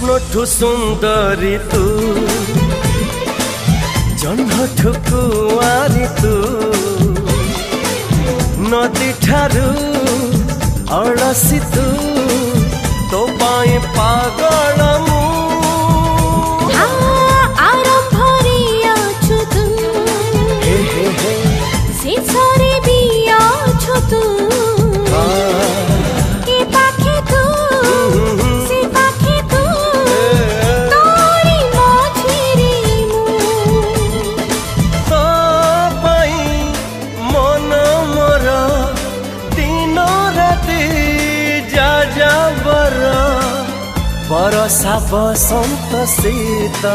स्वप्नठु सुंदरी तू जन्मठु कुआरी तू नदी ठारू अड़सी तू तो पाए पागल मु बरसा बसंत सीता